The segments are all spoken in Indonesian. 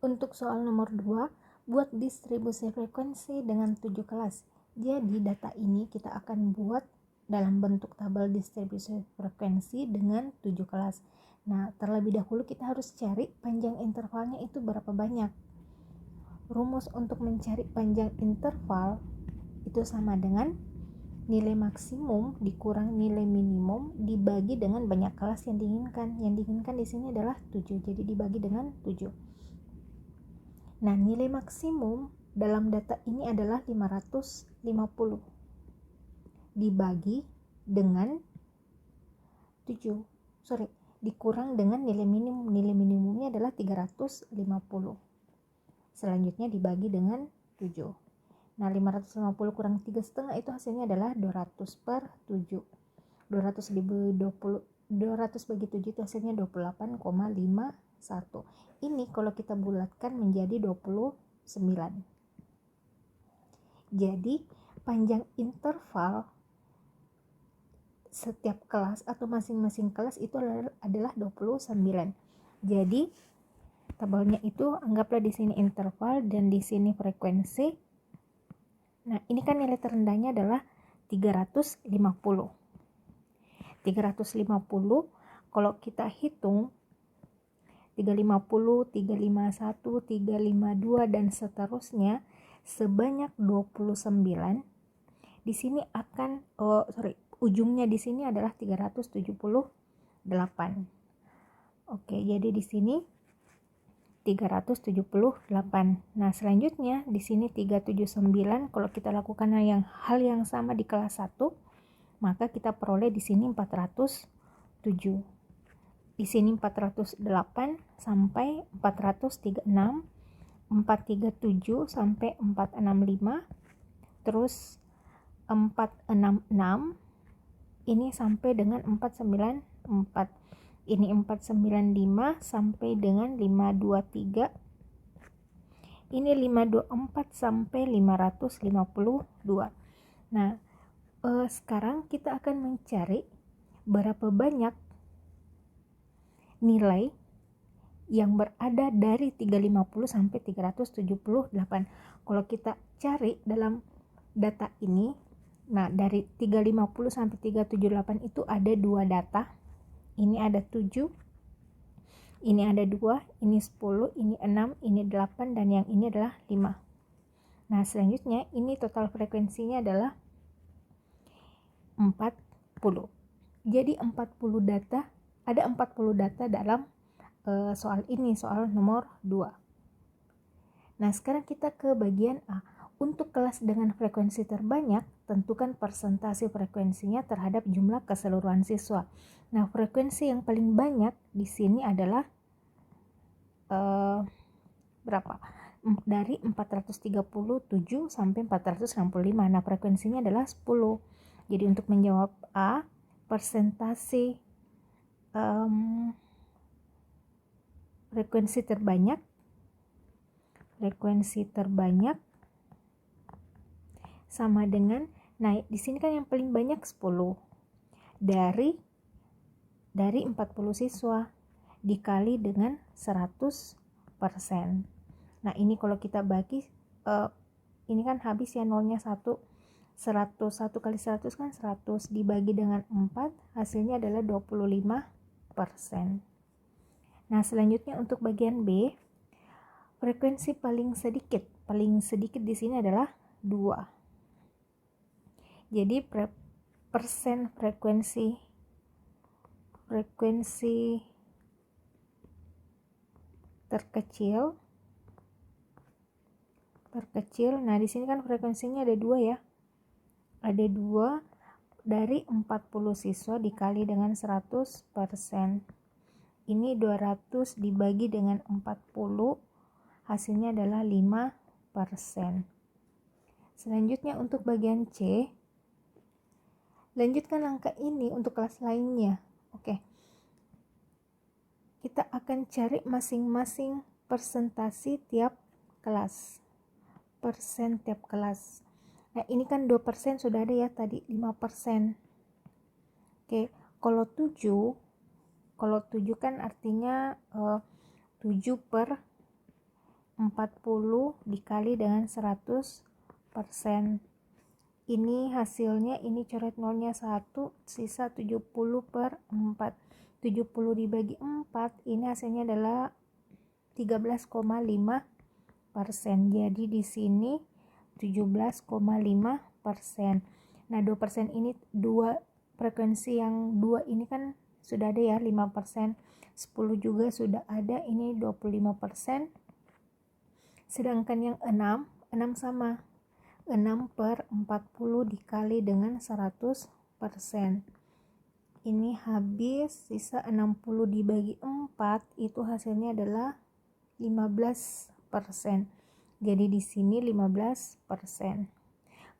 Untuk soal nomor 2, buat distribusi frekuensi dengan 7 kelas. Jadi data ini kita akan buat dalam bentuk tabel distribusi frekuensi dengan 7 kelas. Nah, terlebih dahulu kita harus cari panjang intervalnya itu berapa banyak. Rumus untuk mencari panjang interval itu sama dengan nilai maksimum dikurang nilai minimum dibagi dengan banyak kelas yang diinginkan. Yang diinginkan di sini adalah 7, jadi dibagi dengan 7. Nah, nilai maksimum dalam data ini adalah 550 dibagi dengan 7. Dikurang dengan nilai minimum. Nilai minimumnya adalah 350. Selanjutnya dibagi dengan 7. Nah, 550 kurang 3,5 itu hasilnya adalah 200 per 7. 200 bagi 7 itu hasilnya 28,51. Ini kalau kita bulatkan menjadi 29. Jadi, panjang interval setiap kelas atau masing-masing kelas itu adalah 29. Jadi, tabelnya itu anggaplah di sini interval dan di sini frekuensi. Nah, ini kan nilai terendahnya adalah 350. 350 kalau kita hitung 350, 351, 352 dan seterusnya sebanyak 29. Di sini akan ujungnya di sini adalah 378. Oke, jadi di sini 378. Nah, selanjutnya di sini 379. Kalau kita lakukan hal yang sama di kelas 1, maka kita peroleh di sini 407. Di sini 408 sampai 436, 437 sampai 465, terus 466 ini sampai dengan 494. Ini 495 sampai dengan 523. Ini 524 sampai 552. Nah, sekarang kita akan mencari berapa banyak nilai yang berada dari 350 sampai 378. Kalau kita cari dalam data ini, nah dari 350 sampai 378 itu ada 2 data. Ini ada 7, ini ada 2, ini 10, ini 6, ini 8, dan yang ini adalah 5. Nah, selanjutnya ini total frekuensinya adalah 40. Jadi 40 data, ada 40 data dalam soal ini, soal nomor 2. Nah, sekarang kita ke bagian A. Untuk kelas dengan frekuensi terbanyak, tentukan persentase frekuensinya terhadap jumlah keseluruhan siswa. Nah, frekuensi yang paling banyak di sini adalah berapa? Dari 437 sampai 465. Nah, frekuensinya adalah 10. Jadi untuk menjawab A, persentase frekuensi terbanyak sama dengan, nah di sini kan yang paling banyak 10 dari 40 siswa dikali dengan 100%. Nah, ini kalau kita bagi ini kan habis ya nolnya 1. 100 kali 100 kan 100 dibagi dengan 4, hasilnya adalah 25%. Nah, selanjutnya untuk bagian B, frekuensi paling sedikit di sini adalah 2. Jadi persen frekuensi terkecil. Nah, di sini kan frekuensinya ada 2 ya. Ada 2 dari 40 siswa dikali dengan 100%. Ini 200 dibagi dengan 40, hasilnya adalah 5%. Selanjutnya untuk bagian C, lanjutkan angka ini untuk kelas lainnya. Oke. Kita akan cari masing-masing persentase tiap kelas. Persen tiap kelas. Nah, ini kan 2% sudah ada ya tadi, 5%. Oke, kalau 7 kan artinya 7 per 40 dikali dengan 100%. Ini hasilnya, ini coret nolnya 1, sisa 70/4. 70 dibagi 4, ini hasilnya adalah 13,5%. Jadi di sini 17,5%. Nah, 2% ini, dua frekuensi yang 2 ini kan sudah ada ya, 5%. 10 juga sudah ada, ini 25%. Sedangkan yang 6 sama 6/40 dikali dengan 100%. Ini habis, sisa 60 dibagi 4, itu hasilnya adalah 15%. Jadi di sini 15%.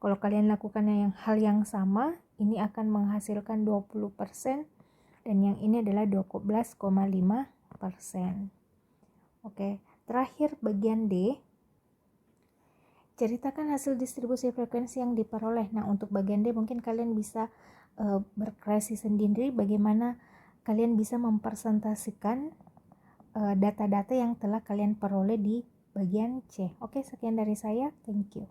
Kalau kalian lakukan hal yang sama, ini akan menghasilkan 20%, dan yang ini adalah 12,5%. Oke, terakhir bagian D. Ceritakan hasil distribusi frekuensi yang diperoleh. Nah, untuk bagian D mungkin kalian bisa berkreasi sendiri bagaimana kalian bisa mempresentasikan data-data yang telah kalian peroleh di bagian C. Oke, sekian dari saya. Thank you.